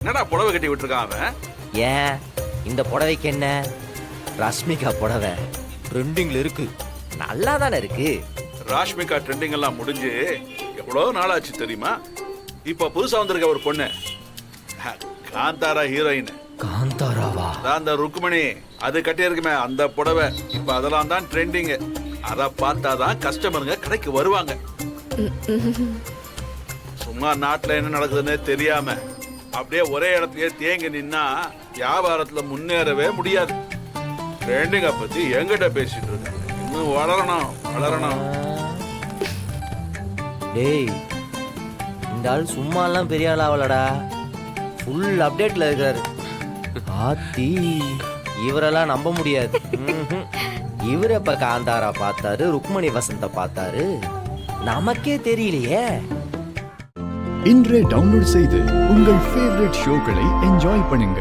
என்னடா புடவை கட்டி விட்டுருக்கான் அவன்? ஏன் இந்த புடவைக்கு என்ன? ரஷ்மிகா புடவை ட்ரெண்டிங்ல இருக்கு, நல்லா தானே இருக்கு. ராஷ்மிகா ட்ரெண்டிங் எல்லாம் முடிஞ்சு எவ்வளவு நாளாச்சு தெரியுமா? இப்ப புதுசா வந்திருக்க ஒரு பொண்ணு, காந்தாரா ஹீரோயின். காந்தாராவா? அந்த ருக்மணி அது கட்டி இருக்குமே அந்த புடவை, இப்ப அதெல்லாம் தான் ட்ரெண்டிங். அத பார்த்தாதான் கஸ்டமருங்க கடைக்கு வருவாங்க. சும்மா நாட்டுல என்ன நடக்குதுன்னு தெரியாம அப்படியே ஒரே இடத்துலயே தேங்கி நின்னா வியாபாரத்துல முன்னேறவே முடியாது. ட்ரெண்டிங்க பத்தி எங்கிட்ட பேசிட்டு இருக்க? இன்னும் வளரணும் வளரணும். டேய், இந்த ஆள் சும்மா எல்லாம் பெரிய ஆள் ஆகலடா, ஃபுல் அப்டேட்ல இருக்காரு. ஆத்தி, இவரெல்லாம் நம்ப முடியாது. இவர் எப்ப காந்தாரா பார்த்தாரு, ருக்மணி வசந்த பார்த்தாரு, நமக்கே தெரியலையே. இன்றே டவுன்லோட் செய்து உங்கள் ஃபேவரட் ஷோக்களை என்ஜாய் பண்ணுங்க.